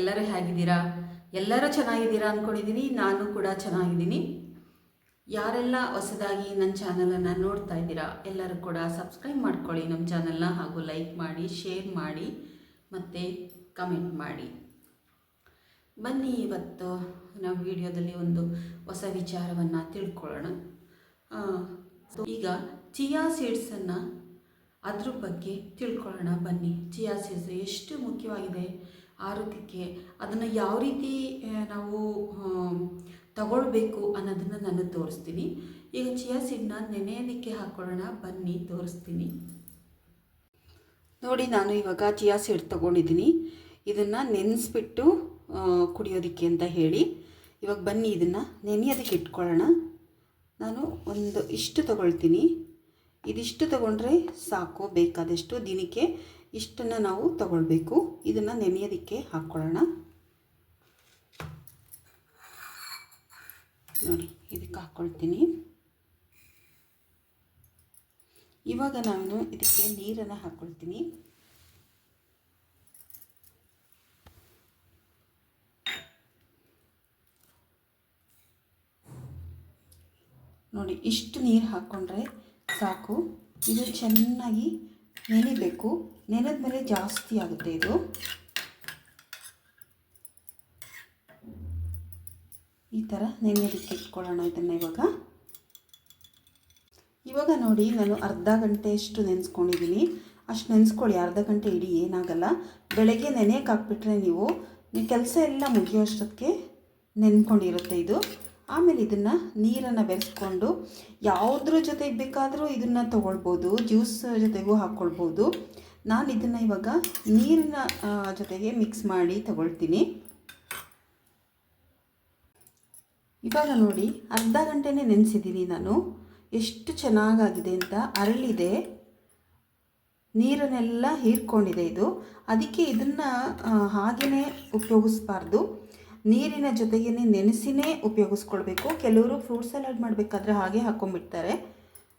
ಎಲ್ಲರೂ ಹೇಗಿದ್ದೀರಾ? ಎಲ್ಲರೂ ಚೆನ್ನಾಗಿದ್ದೀರಾ ಅಂದ್ಕೊಂಡಿದ್ದೀನಿ. ನಾನು ಕೂಡ ಚೆನ್ನಾಗಿದ್ದೀನಿ. ಯಾರೆಲ್ಲ ಹೊಸದಾಗಿ ನನ್ನ ಚಾನಲನ್ನು ನೋಡ್ತಾ ಇದ್ದೀರಾ ಎಲ್ಲರೂ ಕೂಡ ಸಬ್ಸ್ಕ್ರೈಬ್ ಮಾಡ್ಕೊಳ್ಳಿ ನಮ್ಮ ಚಾನಲ್ನ, ಹಾಗೂ ಲೈಕ್ ಮಾಡಿ, ಶೇರ್ ಮಾಡಿ ಮತ್ತು ಕಮೆಂಟ್ ಮಾಡಿ. ಬನ್ನಿ, ಇವತ್ತು ನಾವು ವಿಡಿಯೋದಲ್ಲಿ ಒಂದು ಹೊಸ ವಿಚಾರವನ್ನು ತಿಳ್ಕೊಳ್ಳೋಣ. ಈಗ ಚಿಯಾ ಸೀಡ್ಸನ್ನು ಅದ್ರ ಬಗ್ಗೆ ತಿಳ್ಕೊಳ್ಳೋಣ. ಬನ್ನಿ, ಚಿಯಾ ಸೀಡ್ಸ್ ಎಷ್ಟು ಮುಖ್ಯವಾಗಿದೆ ಆರೋಗ್ಯಕ್ಕೆ, ಅದನ್ನು ಯಾವ ರೀತಿ ನಾವು ತಗೊಳ್ಬೇಕು ಅನ್ನೋದನ್ನು ನಾನು ತೋರಿಸ್ತೀನಿ. ಈಗ ಚಿಯಾ ಸೀಡನ್ನ ನೆನೆಯೋದಕ್ಕೆ ಹಾಕ್ಕೊಳ್ಳೋಣ. ಬನ್ನಿ ತೋರಿಸ್ತೀನಿ. ನೋಡಿ, ನಾನು ಇವಾಗ ಚಿಯಾ ಸೀಡ್ ತೊಗೊಂಡಿದ್ದೀನಿ. ಇದನ್ನು ನೆನೆಸ್ಬಿಟ್ಟು ಕುಡಿಯೋದಕ್ಕೆ ಅಂತ ಹೇಳಿ. ಇವಾಗ ಬನ್ನಿ ಇದನ್ನು ನೆನೆಯೋದಕ್ಕೆ ಇಟ್ಕೊಳ್ಳೋಣ. ನಾನು ಇಷ್ಟು ತಗೊಳ್ತೀನಿ. ಇದಿಷ್ಟು ತಗೊಂಡ್ರೆ ಸಾಕು, ಬೇಕಾದಷ್ಟು ದಿನಕ್ಕೆ ಇಷ್ಟನ್ನು ನಾವು ತಗೊಳ್ಬೇಕು. ಇದನ್ನು ನೆನೆಯೋದಕ್ಕೆ ಹಾಕ್ಕೊಳ್ಳೋಣ. ನೋಡಿ, ಇದಕ್ಕೆ ಹಾಕ್ಕೊಳ್ತೀನಿ. ಇವಾಗ ನಾನು ಇದಕ್ಕೆ ನೀರನ್ನು ಹಾಕ್ಕೊಳ್ತೀನಿ. ನೋಡಿ, ಇಷ್ಟು ನೀರು ಹಾಕ್ಕೊಂಡ್ರೆ ಸಾಕು. ಇದು ಚೆನ್ನಾಗಿ ನೆನೆಬೇಕು. ನೆನೆದ ಮೇಲೆ ಜಾಸ್ತಿ ಆಗುತ್ತೆ ಇದು. ಈ ಥರ ನೆನೆಯೋದಕ್ಕೆ ಇಟ್ಕೊಳ್ಳೋಣ ಇದನ್ನು. ಇವಾಗ ನೋಡಿ, ನಾನು ಅರ್ಧ ಗಂಟೆಯಷ್ಟು ನೆನೆಸ್ಕೊಂಡಿದ್ದೀನಿ. ಅಷ್ಟು ನೆನೆಸ್ಕೊಳ್ಳಿ, ಅರ್ಧ ಗಂಟೆ ಇಡೀ ಏನಾಗಲ್ಲ. ಬೆಳಗ್ಗೆ ನೆನೆಯಕ್ಕೆ ಹಾಕ್ಬಿಟ್ರೆ ನೀವು ಕೆಲಸ ಎಲ್ಲ ಮುಗಿಯೋಷ್ಟಕ್ಕೆ ನೆನ್ಕೊಂಡಿರುತ್ತೆ ಇದು. ಆಮೇಲೆ ಇದನ್ನು ನೀರನ್ನು ಬೆರೆಸ್ಕೊಂಡು ಯಾವುದ್ರ ಜೊತೆಗೆ ಬೇಕಾದರೂ ಇದನ್ನು ತೊಗೊಳ್ಬೋದು. ಜ್ಯೂಸ್ ಜೊತೆಗೂ ಹಾಕ್ಕೊಳ್ಬೋದು. ನಾನು ಇದನ್ನು ಇವಾಗ ನೀರಿನ ಜೊತೆಗೆ ಮಿಕ್ಸ್ ಮಾಡಿ ತಗೊಳ್ತೀನಿ. ಇವಾಗ ನೋಡಿ, ಅರ್ಧ ಗಂಟೆನೇ ನೆನೆಸಿದ್ದೀನಿ ನಾನು. ಎಷ್ಟು ಚೆನ್ನಾಗಾಗಿದೆ ಅಂತ, ಅರಳಿದೆ, ನೀರನ್ನೆಲ್ಲ ಹೀರ್ಕೊಂಡಿದೆ ಇದು. ಅದಕ್ಕೆ ಇದನ್ನು ಹಾಗೆಯೇ ಉಪಯೋಗಿಸ್ಬಾರ್ದು, ನೀರಿನ ಜೊತೆಗೇ ನೆನೆಸಿನೇ ಉಪಯೋಗಿಸ್ಕೊಳ್ಬೇಕು. ಕೆಲವರು ಫ್ರೂಟ್ ಸಲಾಡ್ ಮಾಡಬೇಕಾದ್ರೆ ಹಾಗೆ ಹಾಕ್ಕೊಂಡ್ಬಿಡ್ತಾರೆ,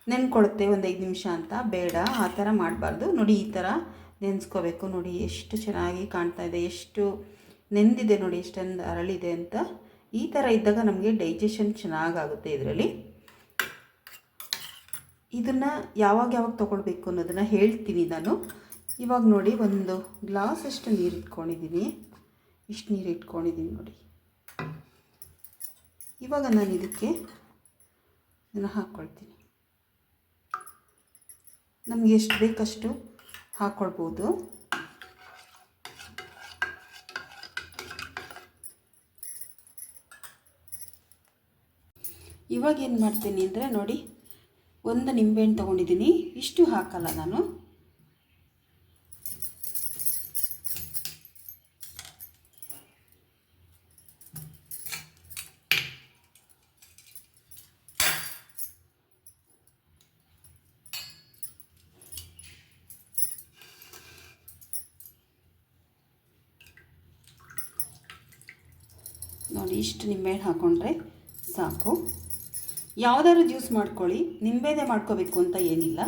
ನೆನ್ಕೊಳ್ಳುತ್ತೆ ಒಂದು 5 ನಿಮಿಷ ಅಂತ. ಬೇಡ, ಆ ಥರ ಮಾಡಬಾರ್ದು. ನೋಡಿ, ಈ ಥರ ನೆನೆಸ್ಕೋಬೇಕು. ನೋಡಿ ಎಷ್ಟು ಚೆನ್ನಾಗಿ ಕಾಣ್ತಾ ಇದೆ, ಎಷ್ಟು ನೆಂದಿದೆ ನೋಡಿ, ಎಷ್ಟೊಂದು ಅರಳಿದೆ ಅಂತ. ಈ ಥರ ಇದ್ದಾಗ ನಮಗೆ ಡೈಜೆಷನ್ ಚೆನ್ನಾಗಾಗುತ್ತೆ ಇದರಲ್ಲಿ. ಇದನ್ನು ಯಾವಾಗ ತೊಗೊಳ್ಬೇಕು ಅನ್ನೋದನ್ನು ಹೇಳ್ತೀನಿ ನಾನು. ಇವಾಗ ನೋಡಿ, ಒಂದು ಗ್ಲಾಸಷ್ಟು ನೀರು ಇಟ್ಕೊಂಡಿದ್ದೀನಿ. ಇಷ್ಟು ನೀರು ಇಟ್ಕೊಂಡಿದ್ದೀನಿ ನೋಡಿ. ಇವಾಗ ನಾನು ಇದಕ್ಕೆ ಇದನ್ನು ಹಾಕ್ಕೊಳ್ತೀನಿ. ನಮಗೆ ಎಷ್ಟು ಬೇಕಷ್ಟು ಹಾಕ್ಕೊಳ್ಬೋದು. ಇವಾಗ ಏನು ಮಾಡ್ತೀನಿ ಅಂದರೆ ನೋಡಿ, ಒಂದು ನಿಂಬೆಹಣ್ಣು ತೊಗೊಂಡಿದ್ದೀನಿ. ಇಷ್ಟು ಹಾಕಲ್ಲ ನಾನು. ನೋಡಿ, ಇಷ್ಟು ನಿಂಬೆಹಣ್ಣು ಹಾಕ್ಕೊಂಡ್ರೆ ಸಾಕು. ಯಾವುದಾದ್ರು ಜ್ಯೂಸ್ ಮಾಡ್ಕೊಳ್ಳಿ, ನಿಂಬೆದೇ ಮಾಡ್ಕೋಬೇಕು ಅಂತ ಏನಿಲ್ಲ.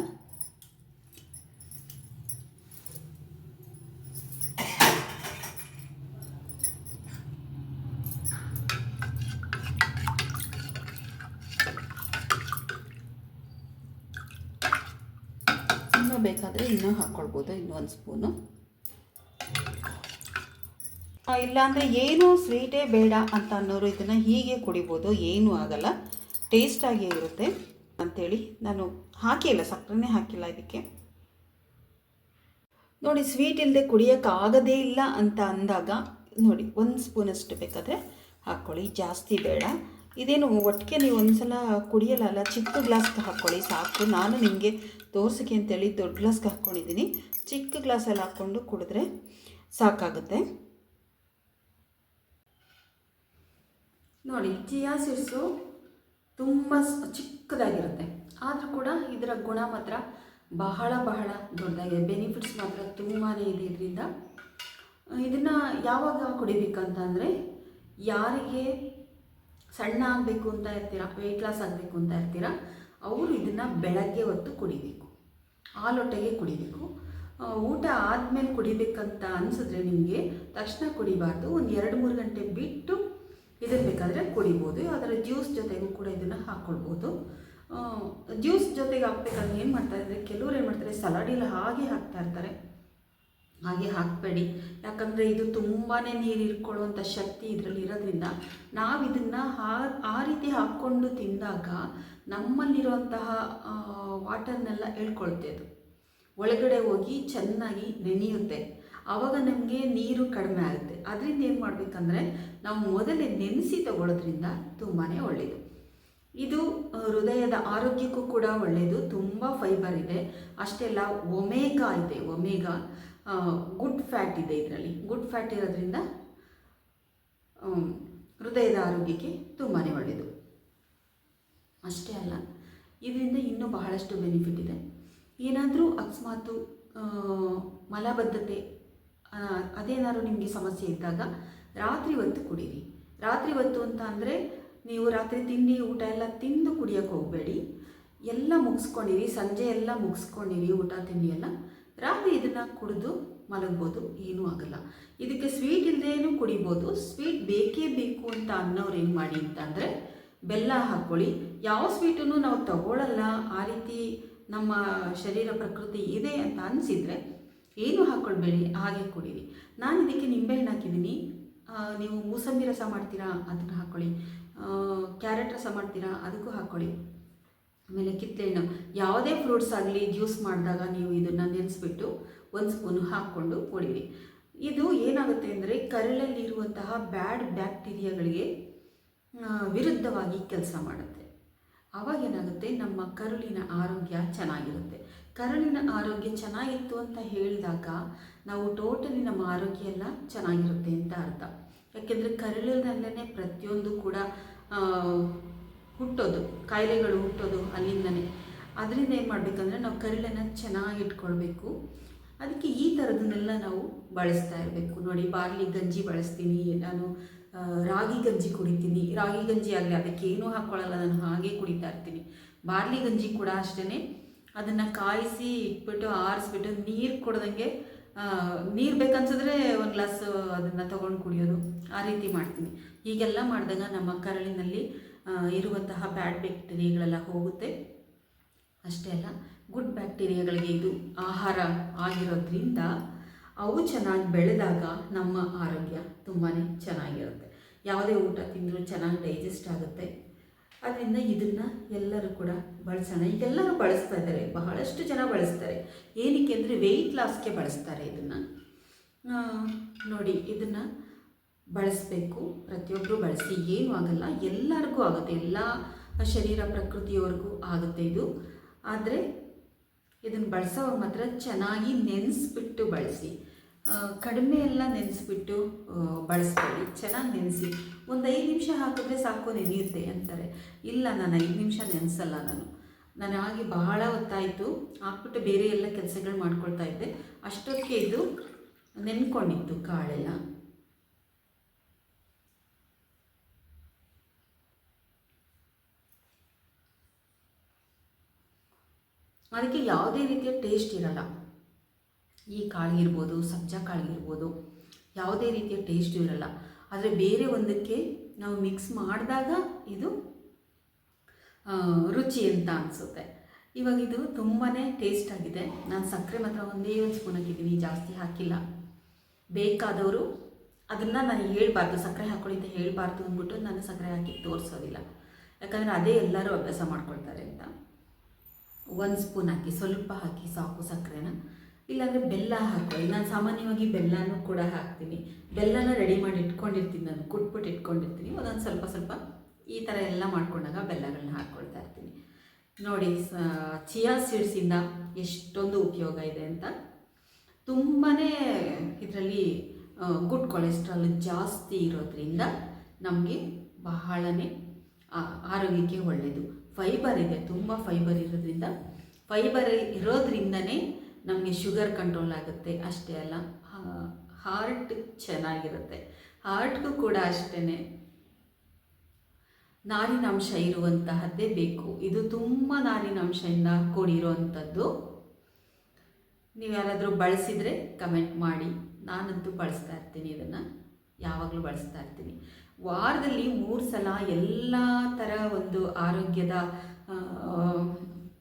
ಇನ್ನೂ ಬೇಕಾದರೆ ಇನ್ನೂ ಹಾಕ್ಕೊಳ್ಬೋದು, ಇನ್ನೊಂದು ಸ್ಪೂನು. ಇಲ್ಲಾಂದರೆ ಏನೂ ಸ್ವೀಟೇ ಬೇಡ ಅಂತ ಅನ್ನೋರು ಇದನ್ನು ಹೀಗೆ ಕುಡಿಬೋದು, ಏನೂ ಆಗಲ್ಲ, ಟೇಸ್ಟಾಗಿಯೇ ಇರುತ್ತೆ ಅಂಥೇಳಿ ನಾನು ಹಾಕಿಲ್ಲ, ಸಕ್ಕರೆನೇ ಹಾಕಿಲ್ಲ ಇದಕ್ಕೆ. ನೋಡಿ, ಸ್ವೀಟ್ ಇಲ್ಲದೆ ಕುಡಿಯೋಕ್ಕಾಗದೇ ಇಲ್ಲ ಅಂತ ಅಂದಾಗ ನೋಡಿ, 1 ಸ್ಪೂನಷ್ಟು ಬೇಕಾದರೆ ಹಾಕ್ಕೊಳ್ಳಿ, ಜಾಸ್ತಿ ಬೇಡ. ಇದೇನು ಒಟ್ಟಿಗೆ ನೀವು ಒಂದು ಸಲ ಕುಡಿಯಲ್ಲ, ಚಿಕ್ಕ ಗ್ಲಾಸ್ಗೆ ಹಾಕ್ಕೊಳ್ಳಿ ಸಾಕು. ನಾನು ನಿಮಗೆ ತೋರ್ಸೋಕ್ಕೆ ಅಂತೇಳಿ ದೊಡ್ಡ ಗ್ಲಾಸ್ಗೆ ಹಾಕ್ಕೊಂಡಿದ್ದೀನಿ. ಚಿಕ್ಕ ಗ್ಲಾಸಲ್ಲಿ ಹಾಕ್ಕೊಂಡು ಕುಡಿದ್ರೆ ಸಾಕಾಗುತ್ತೆ. ನೋಡಿ, ಚಿಯಾ ಸೀಡ್ಸು ತುಂಬ ಚಿಕ್ಕದಾಗಿರುತ್ತೆ, ಆದರೂ ಕೂಡ ಇದರ ಗುಣ ಮಾತ್ರ ಬಹಳ ದೊಡ್ಡದಾಗಿದೆ. ಬೆನಿಫಿಟ್ಸ್ ಮಾತ್ರ ತುಂಬಾ ಇದೆ ಇದರಿಂದ. ಇದನ್ನು ಯಾವಾಗ ಕುಡಿಬೇಕಂತಂದರೆ, ಯಾರಿಗೆ ಸಣ್ಣ ಆಗಬೇಕು ಅಂತ ಇರ್ತೀರಾ, ವೆಯ್ಟ್ ಲಾಸ್ ಆಗಬೇಕು ಅಂತ ಇರ್ತೀರಾ, ಅವರು ಇದನ್ನು ಬೆಳಗ್ಗೆ ಹೊತ್ತು ಕುಡಿಬೇಕು, ಹಾಲೊಟ್ಟೆಗೆ ಕುಡಿಬೇಕು. ಊಟ ಆದಮೇಲೆ ಕುಡಿಬೇಕಂತ ಅನಿಸಿದ್ರೆ ನಿಮಗೆ ತಕ್ಷಣ ಕುಡಿಬಾರ್ದು. ಒಂದು 2-3 ಗಂಟೆ ಬಿಟ್ಟು ಇದನ್ನು ಬೇಕಾದರೆ ಕುಡಿಬೋದು. ಅದರ ಜ್ಯೂಸ್ ಜೊತೆಗೂ ಕೂಡ ಇದನ್ನು ಹಾಕ್ಕೊಳ್ಬೋದು. ಜ್ಯೂಸ್ ಜೊತೆಗೆ ಹಾಕ್ಬೇಕಾದ್ರೆ ಏನು ಮಾಡ್ತಾರೆ ಕೆಲವರು ಏನು ಮಾಡ್ತಾರೆ, ಸಲಾಡಿಲ್ಲ ಹಾಗೆ ಹಾಕ್ತಾ ಇರ್ತಾರೆ. ಹಾಗೆ ಹಾಕಬೇಡಿ, ಯಾಕಂದರೆ ಇದು ತುಂಬಾ ನೀರು ಇಟ್ಕೊಳ್ಳುವಂಥ ಶಕ್ತಿ ಇದರಲ್ಲಿ ಇರೋದ್ರಿಂದ ನಾವು ಇದನ್ನು ಆ ರೀತಿ ಹಾಕ್ಕೊಂಡು ತಿಂದಾಗ ನಮ್ಮಲ್ಲಿರುವಂತಹ ವಾಟರ್ನೆಲ್ಲ ಎಳ್ಕೊಳುತ್ತೆ. ಅದು ಒಳಗಡೆ ಹೋಗಿ ಚೆನ್ನಾಗಿ ನೆನೆಯುತ್ತೆ. ಆವಾಗ ನಮಗೆ ನೀರು ಕಡಿಮೆ ಆಗುತ್ತೆ. ಅದರಿಂದ ಏನು ಮಾಡಬೇಕಂದ್ರೆ ನಾವು ಮೊದಲೇ ನೆನೆಸಿ ತಗೊಳ್ಳೋದ್ರಿಂದ ತುಂಬಾ ಒಳ್ಳೆಯದು. ಇದು ಹೃದಯದ ಆರೋಗ್ಯಕ್ಕೂ ಕೂಡ ಒಳ್ಳೆಯದು. ತುಂಬ ಫೈಬರ್ ಇದೆ. ಅಷ್ಟೇ ಅಲ್ಲ, ಒಮೇಗಾ ಇದೆ. ಒಮೇಗಾ ಗುಡ್ ಫ್ಯಾಟ್ ಇದೆ ಇದರಲ್ಲಿ. ಗುಡ್ ಫ್ಯಾಟ್ ಇರೋದ್ರಿಂದ ಹೃದಯದ ಆರೋಗ್ಯಕ್ಕೆ ತುಂಬಾ ಒಳ್ಳೆಯದು. ಅಷ್ಟೇ ಅಲ್ಲ, ಇದರಿಂದ ಇನ್ನೂ ಬಹಳಷ್ಟು ಬೆನಿಫಿಟ್ ಇದೆ. ಏನಾದರೂ ಅಕಸ್ಮಾತು ಮಲಬದ್ಧತೆ ಅದೇನಾದ್ರು ನಿಮಗೆ ಸಮಸ್ಯೆ ಇದ್ದಾಗ ರಾತ್ರಿ ಹೊತ್ತು ಕುಡೀರಿ. ರಾತ್ರಿ ಹೊತ್ತು ಅಂತ ಅಂದರೆ ನೀವು ರಾತ್ರಿ ತಿಂಡಿ ಊಟ ಎಲ್ಲ ತಿಂದು ಕುಡಿಯೋಕ್ಕೆ ಹೋಗಬೇಡಿ. ಎಲ್ಲ ಮುಗಿಸ್ಕೊಂಡಿರಿ, ಸಂಜೆ ಎಲ್ಲ ಮುಗಿಸ್ಕೊಂಡಿರಿ ಊಟ ತಿಂಡಿ ಎಲ್ಲ. ರಾತ್ರಿ ಇದನ್ನು ಕುಡಿದು ಮಲಗ್ಬೋದು, ಏನೂ ಆಗಲ್ಲ. ಇದಕ್ಕೆ ಸ್ವೀಟ್ ಇಲ್ಲದೇನೂ ಕುಡಿಬೋದು. ಸ್ವೀಟ್ ಬೇಕೇ ಬೇಕು ಅಂತ ಅನ್ನೋರು ಏನು ಮಾಡಿ ಅಂತಂದರೆ ಬೆಲ್ಲ ಹಾಕ್ಕೊಳ್ಳಿ. ಯಾವ ಸ್ವೀಟನ್ನು ನಾವು ತಗೊಳ್ಳಲ್ಲ, ಆ ರೀತಿ ನಮ್ಮ ಶರೀರ ಪ್ರಕೃತಿ ಇದೆ ಅಂತ ಅನಿಸಿದರೆ ಏನೂ ಹಾಕ್ಕೊಳ್ಬೇಡಿ, ಹಾಗೆ ಕುಡೀರಿ. ನಾನು ಇದಕ್ಕೆ ನಿಂಬೆಹಣ್ಣು ಹಾಕಿದ್ದೀನಿ. ನೀವು ಮೂಸಂಬಿ ರಸ ಮಾಡ್ತೀರಾ ಅದನ್ನು ಹಾಕ್ಕೊಳ್ಳಿ, ಕ್ಯಾರೆಟ್ ರಸ ಮಾಡ್ತೀರಾ ಅದಕ್ಕೂ ಹಾಕ್ಕೊಳ್ಳಿ. ಆಮೇಲೆ ಕಿತ್ತಳೆಹಣ್ಣು, ಯಾವುದೇ ಫ್ರೂಟ್ಸ್ ಆಗಲಿ ಜ್ಯೂಸ್ ಮಾಡಿದಾಗ ನೀವು ಇದನ್ನು ನೆನೆಸ್ಬಿಟ್ಟು 1 ಸ್ಪೂನು ಹಾಕ್ಕೊಂಡು ಕುಡೀರಿ. ಇದು ಏನಾಗುತ್ತೆ ಅಂದರೆ ಕರಳಲ್ಲಿರುವಂತಹ ಬ್ಯಾಡ್ ಬ್ಯಾಕ್ಟೀರಿಯಾಗಳಿಗೆ ವಿರುದ್ಧವಾಗಿ ಕೆಲಸ ಮಾಡುತ್ತೆ. ಆವಾಗ ಏನಾಗುತ್ತೆ, ನಮ್ಮ ಕರುಳಿನ ಆರೋಗ್ಯ ಚೆನ್ನಾಗಿರುತ್ತೆ. ಕರುಳಿನ ಆರೋಗ್ಯ ಚೆನ್ನಾಗಿತ್ತು ಅಂತ ಹೇಳಿದಾಗ ನಾವು ಟೋಟಲಿ ನಮ್ಮ ಆರೋಗ್ಯ ಎಲ್ಲ ಚೆನ್ನಾಗಿರುತ್ತೆ ಅಂತ ಅರ್ಥ. ಯಾಕೆಂದರೆ ಕರುಳಿನಲ್ಲೇ ಪ್ರತಿಯೊಂದು ಕೂಡ ಹುಟ್ಟೋದು, ಕಾಯಿಲೆಗಳು ಹುಟ್ಟೋದು ಅಲ್ಲಿಂದನೇ. ಅದರಿಂದ ಏನು ಮಾಡಬೇಕಂದ್ರೆ ನಾವು ಕರುಳನ್ನು ಚೆನ್ನಾಗಿ ಇಟ್ಕೊಳ್ಬೇಕು. ಅದಕ್ಕೆ ಈ ಥರದನ್ನೆಲ್ಲ ನಾವು ಬಳಸ್ತಾ ಇರಬೇಕು. ನೋಡಿ, ಬಾರ್ಲಿ ಗಂಜಿ ಬಳಸ್ತೀನಿ ನಾನು, ರಾಗಿ ಗಂಜಿ ಕುಡಿತೀನಿ. ರಾಗಿ ಗಂಜಿ ಆಗಲಿ ಅದಕ್ಕೆ ಏನೂ ಹಾಕ್ಕೊಳ್ಳಲ್ಲ, ನಾನು ಹಾಗೆ ಕುಡಿತಾ ಇರ್ತೀನಿ. ಬಾರ್ಲಿ ಗಂಜಿ ಕೂಡ ಅಷ್ಟೇ, ಅದನ್ನು ಕಾಯಿಸಿ ಇಟ್ಬಿಟ್ಟು ಆರಿಸ್ಬಿಟ್ಟು ನೀರು ಕೊಡ್ದಂಗೆ, ನೀರು ಬೇಕನ್ಸಿದ್ರೆ 1 ಗ್ಲಾಸ್ ಅದನ್ನು ತೊಗೊಂಡು ಕುಡಿಯೋದು, ಆ ರೀತಿ ಮಾಡ್ತೀನಿ. ಹೀಗೆಲ್ಲ ಮಾಡಿದಾಗ ನಮ್ಮ ಕರಳಿನಲ್ಲಿ ಇರುವಂತಹ ಬ್ಯಾಡ್ ಬ್ಯಾಕ್ಟೀರಿಯಾಗಳೆಲ್ಲ ಹೋಗುತ್ತೆ. ಅಷ್ಟೇ ಅಲ್ಲ, ಗುಡ್ ಬ್ಯಾಕ್ಟೀರಿಯಾಗಳಿಗೆ ಇದು ಆಹಾರ ಆಗಿರೋದ್ರಿಂದ ಅವು ಚೆನ್ನಾಗಿ ಬೆಳೆದಾಗ ನಮ್ಮ ಆರೋಗ್ಯ ತುಂಬಾ ಚೆನ್ನಾಗಿರುತ್ತೆ. ಯಾವುದೇ ಊಟ ತಿಂದರೂ ಚೆನ್ನಾಗಿ ಡೈಜೆಸ್ಟ್ ಆಗುತ್ತೆ. ಅದರಿಂದ ಇದನ್ನು ಎಲ್ಲರೂ ಕೂಡ ಬಳಸೋಣ. ಈಗೆಲ್ಲರೂ ಬಳಸ್ತಾ ಇದ್ದಾರೆ, ಬಹಳಷ್ಟು ಜನ ಬಳಸ್ತಾರೆ. ಏನಕ್ಕೆ ಅಂದರೆ ವೆಯ್ಟ್ ಲಾಸ್ಗೆ ಬಳಸ್ತಾರೆ ಇದನ್ನು. ನೋಡಿ, ಇದನ್ನು ಬಳಸಬೇಕು, ಪ್ರತಿಯೊಬ್ಬರು ಬಳಸಿ, ಏನೂ ಆಗಲ್ಲ, ಎಲ್ಲರಿಗೂ ಆಗುತ್ತೆ, ಎಲ್ಲ ಶರೀರ ಪ್ರಕೃತಿಯವ್ರಿಗೂ ಆಗುತ್ತೆ ಇದು. ಆದರೆ ಇದನ್ನು ಬಳಸೋವಾಗ ಮಾತ್ರ ಚೆನ್ನಾಗಿ ನೆನೆಸ್ಬಿಟ್ಟು ಬಳಸಿ. ಕಡಿಮೆ ಎಲ್ಲ ನೆನೆಸ್ಬಿಟ್ಟು ಬಳಸ್ಬೇಡಿ, ಚೆನ್ನಾಗಿ ನೆನೆಸಿ. ಒಂದು 5 ನಿಮಿಷ ಹಾಕಿದ್ರೆ ಸಾಕು, ನೆನೆಯುತ್ತೆ ಅಂತಾರೆ. ಇಲ್ಲ, ನಾನು 5 ನಿಮಿಷ ನೆನೆಸಲ್ಲ. ನಾನು ಹಾಗೆ ಬಹಳ ಹೊತ್ತಾಯಿತು ಹಾಕ್ಬಿಟ್ಟು ಬೇರೆ ಎಲ್ಲ ಕೆಲಸಗಳು ಮಾಡ್ಕೊಳ್ತಾ ಇದ್ದೆ. ಅಷ್ಟೊತ್ತಿಗೆ ಇದು ನೆನ್ಕೊಂಡಿತ್ತು ಕಾಳೆಲ್ಲ. ಅದಕ್ಕೆ ಯಾವುದೇ ರೀತಿಯ ಟೇಸ್ಟ್ ಇರಲ್ಲ. ಈ ಕಾಳಿಗಿರ್ಬೋದು, ಸಬ್ಜಾ ಕಾಳಿಗಿರ್ಬೋದು, ಯಾವುದೇ ರೀತಿಯ ಟೇಸ್ಟು ಇರಲ್ಲ. ಆದರೆ ಬೇರೆ ಒಂದಕ್ಕೆ ನಾವು ಮಿಕ್ಸ್ ಮಾಡಿದಾಗ ಇದು ರುಚಿ ಅಂತ ಅನಿಸುತ್ತೆ. ಇವಾಗ ಇದು ತುಂಬಾ ಟೇಸ್ಟ್ ಆಗಿದೆ. ನಾನು ಸಕ್ಕರೆ ಮಾತ್ರ 1 ಸ್ಪೂನ್ ಹಾಕಿದ್ದೀನಿ, ಜಾಸ್ತಿ ಹಾಕಿಲ್ಲ. ಬೇಕಾದವರು ಅದನ್ನು ನಾನು ಹೇಳ್ಬಾರ್ದು, ಸಕ್ಕರೆ ಹಾಕ್ಕೊಳ್ಳಿ ಅಂತ ಹೇಳ್ಬಾರ್ದು ಅಂದ್ಬಿಟ್ಟು ನಾನು ಸಕ್ಕರೆ ಹಾಕಿ ತೋರಿಸೋದಿಲ್ಲ. ಯಾಕಂದರೆ ಅದೇ ಎಲ್ಲರೂ ಅಭ್ಯಾಸ ಮಾಡ್ಕೊಳ್ತಾರೆ ಅಂತ. 1 ಸ್ಪೂನ್ ಹಾಕಿ, ಸ್ವಲ್ಪ ಹಾಕಿ ಸಾಕು ಸಕ್ಕರೆನ. ಇಲ್ಲಾಂದರೆ ಬೆಲ್ಲ ಹಾಕ್ಕೊಳ್ಳಿ. ನಾನು ಸಾಮಾನ್ಯವಾಗಿ ಬೆಲ್ಲನೂ ಕೂಡ ಹಾಕ್ತೀನಿ. ಬೆಲ್ಲನ ರೆಡಿ ಮಾಡಿ ಇಟ್ಕೊಂಡಿರ್ತೀನಿ, ನಾನು ಕುಟ್ಬಿಟ್ಟು ಇಟ್ಕೊಂಡಿರ್ತೀನಿ. ಒಂದೊಂದು ಸ್ವಲ್ಪ ಸ್ವಲ್ಪ ಈ ಥರ ಎಲ್ಲ ಮಾಡ್ಕೊಂಡಾಗ ಬೆಲ್ಲಗಳನ್ನ ಹಾಕ್ಕೊಳ್ತಾ ಇರ್ತೀನಿ. ನೋಡಿ, ಚಿಯಾ ಸೀಡ್ಸಿಂದ ಎಷ್ಟೊಂದು ಉಪಯೋಗ ಇದೆ ಅಂತ. ತುಂಬಾ ಇದರಲ್ಲಿ ಗುಡ್ ಕೊಲೆಸ್ಟ್ರಾಲ್ ಜಾಸ್ತಿ ಇರೋದ್ರಿಂದ ನಮಗೆ ಬಹಳನೇ ಆರೋಗ್ಯಕ್ಕೆ ಒಳ್ಳೆಯದು. ಫೈಬರ್ ಇದೆ, ತುಂಬ ಫೈಬರ್ ಇರೋದ್ರಿಂದನೇ ನಮಗೆ ಶುಗರ್ ಕಂಟ್ರೋಲ್ ಆಗುತ್ತೆ. ಅಷ್ಟೇ ಅಲ್ಲ, ಹಾರ್ಟ್ ಚೆನ್ನಾಗಿರುತ್ತೆ. ಹಾರ್ಟ್ಗೂ ಕೂಡ ಅಷ್ಟೇ ನಾರಿನಾಂಶ ಇರುವಂತಹದ್ದೇ ಬೇಕು. ಇದು ತುಂಬ ನಾರಿನಾಂಶದಿಂದ ಕೂಡಿರುವಂಥದ್ದು. ನೀವು ಯಾರಾದರೂ ಬಳಸಿದರೆ ಕಮೆಂಟ್ ಮಾಡಿ. ನಾನಂತೂ ಬಳಸ್ತಾ ಇರ್ತೀನಿ, ಇದನ್ನು ಯಾವಾಗಲೂ ಬಳಸ್ತಾ ಇರ್ತೀನಿ. ವಾರದಲ್ಲಿ 3 ಸಲ ಎಲ್ಲ ಥರ ಒಂದು ಆರೋಗ್ಯದ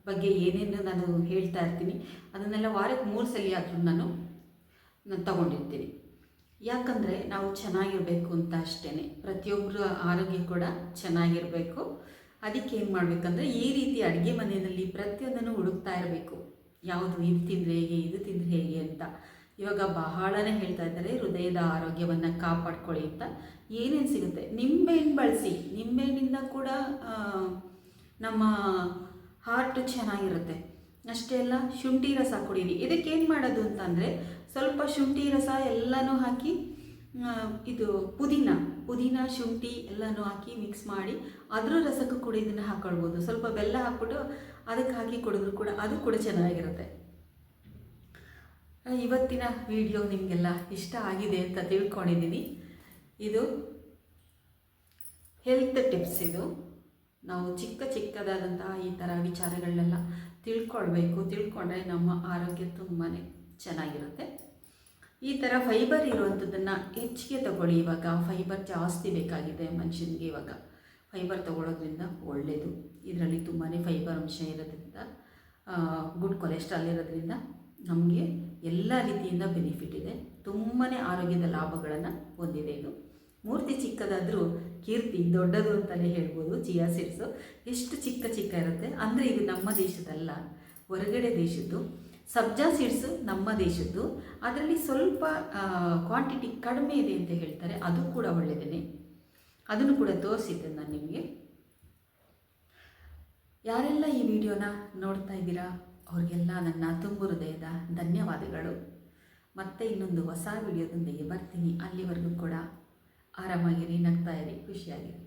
ಬಗ್ಗೆ ಏನೇನು ನಾನು ಹೇಳ್ತಾ ಇರ್ತೀನಿ ಅದನ್ನೆಲ್ಲ ವಾರಕ್ಕೆ 3 ಸಲ ಆದರೂ ನಾನು ತಗೊಂಡಿರ್ತೀನಿ. ಯಾಕಂದರೆ ನಾವು ಚೆನ್ನಾಗಿರಬೇಕು ಅಂತ ಅಷ್ಟೇ, ಪ್ರತಿಯೊಬ್ಬರ ಆರೋಗ್ಯ ಕೂಡ ಚೆನ್ನಾಗಿರಬೇಕು. ಅದಕ್ಕೆ ಏನು ಮಾಡಬೇಕಂದ್ರೆ ಈ ರೀತಿ ಅಡುಗೆ ಮನೆಯಲ್ಲಿ ಪ್ರತಿಯೊಂದನ್ನು ಹುಡುಕ್ತಾ ಇರಬೇಕು. ಯಾವುದು ಇದು ತಿಂದರೆ ಹೇಗೆ, ಇದು ತಿಂದರೆ ಹೇಗೆ ಅಂತ. ಇವಾಗ ಬಹಳನೇ ಹೇಳ್ತಾ ಇದ್ದಾರೆ ಹೃದಯದ ಆರೋಗ್ಯವನ್ನು ಕಾಪಾಡ್ಕೊಳ್ಳಿ ಅಂತ. ಏನೇನು ಸಿಗುತ್ತೆ, ನಿಂಬೆಹಣ್ಣು ಬಳಸಿ. ನಿಂಬೆಹಣ್ಣಿಂದ ಕೂಡ ನಮ್ಮ ಹಾರ್ಟ್ ಚೆನ್ನಾಗಿರುತ್ತೆ. ಅಷ್ಟೇ ಅಲ್ಲ, ಶುಂಠಿ ರಸ ಕುಡೀರಿ. ಇದಕ್ಕೇನು ಮಾಡೋದು ಅಂತಂದರೆ ಸ್ವಲ್ಪ ಶುಂಠಿ ರಸ ಎಲ್ಲನೂ ಹಾಕಿ, ಇದು ಪುದೀನ ಶುಂಠಿ ಎಲ್ಲನೂ ಹಾಕಿ ಮಿಕ್ಸ್ ಮಾಡಿ ಅದ್ರ ರಸಕ್ಕೂ ಕೂಡ ಇದನ್ನು ಹಾಕ್ಕೊಳ್ಬೋದು. ಸ್ವಲ್ಪ ಬೆಲ್ಲ ಹಾಕ್ಬಿಟ್ಟು ಅದಕ್ಕೆ ಹಾಕಿ ಕುಡಿದ್ರು ಕೂಡ ಅದು ಕೂಡ ಚೆನ್ನಾಗಿರುತ್ತೆ. ಇವತ್ತಿನ ವಿಡಿಯೋ ನಿಮಗೆಲ್ಲ ಇಷ್ಟ ಆಗಿದೆ ಅಂತ ತಿಳ್ಕೊಂಡಿದ್ದೀನಿ. ಇದು ಹೆಲ್ತ್ ಟಿಪ್ಸ್. ಇದು ನಾವು ಚಿಕ್ಕದಾದಂತಹ ಈ ಥರ ವಿಚಾರಗಳನ್ನೆಲ್ಲ ತಿಳ್ಕೊಂಡ್ರೆ ನಮ್ಮ ಆರೋಗ್ಯ ತುಂಬಾ ಚೆನ್ನಾಗಿರುತ್ತೆ. ಈ ಥರ ಫೈಬರ್ ಇರುವಂಥದ್ದನ್ನು ಹೆಚ್ಚಿಗೆ ತಗೊಳ್ಳಿ. ಇವಾಗ ಫೈಬರ್ ಜಾಸ್ತಿ ಬೇಕಾಗಿದೆ ಮನುಷ್ಯನಿಗೆ. ಇವಾಗ ಫೈಬರ್ ತಗೊಳ್ಳೋದ್ರಿಂದ ಒಳ್ಳೆಯದು. ಇದರಲ್ಲಿ ತುಂಬಾ ಫೈಬರ್ ಅಂಶ ಇರೋದ್ರಿಂದ, ಗುಡ್ ಕೊಲೆಸ್ಟ್ರಾಲ್ ಇರೋದ್ರಿಂದ ನಮಗೆ ಎಲ್ಲ ರೀತಿಯಿಂದ ಬೆನಿಫಿಟ್ ಇದೆ. ತುಂಬಾ ಆರೋಗ್ಯದ ಲಾಭಗಳನ್ನು ಹೊಂದಿದೆ. ಇದು ಮೂರ್ತಿ ಚಿಕ್ಕದಾದರೂ ಕೀರ್ತಿ ದೊಡ್ಡದು ಅಂತಲೇ ಹೇಳ್ಬೋದು. ಚಿಯಾ ಸೀಡ್ಸು ಎಷ್ಟು ಚಿಕ್ಕ ಇರುತ್ತೆ ಅಂದರೆ ಇದು ನಮ್ಮ ದೇಶದಲ್ಲ, ಹೊರಗಡೆ ದೇಶದ್ದು. ಸಬ್ಜಾ ಸೀಡ್ಸು ನಮ್ಮ ದೇಶದ್ದು. ಅದರಲ್ಲಿ ಸ್ವಲ್ಪ ಕ್ವಾಂಟಿಟಿ ಕಡಿಮೆ ಇದೆ ಅಂತ ಹೇಳ್ತಾರೆ, ಅದು ಕೂಡ ಒಳ್ಳೆಯದೇ. ಅದನ್ನು ಕೂಡ ತೋರಿಸಿದ್ದೆ ನಾನು ನಿಮಗೆ. ಯಾರೆಲ್ಲ ಈ ವಿಡಿಯೋನ ನೋಡ್ತಾ ಇದ್ದೀರಾ ಅವ್ರಿಗೆಲ್ಲ ನನ್ನ ತುಂಬು ಹೃದಯದ ಧನ್ಯವಾದಗಳು. ಮತ್ತೆ ಇನ್ನೊಂದು ಹೊಸ ವಿಡಿಯೋದೊಂದಿಗೆ ಬರ್ತೀನಿ. ಅಲ್ಲಿವರೆಗೂ ಕೂಡ ಆರಾಮಾಗಿರಿ, ನಗ್ತಾ ಇರಿ, ಖುಷಿಯಾಗಿರಿ.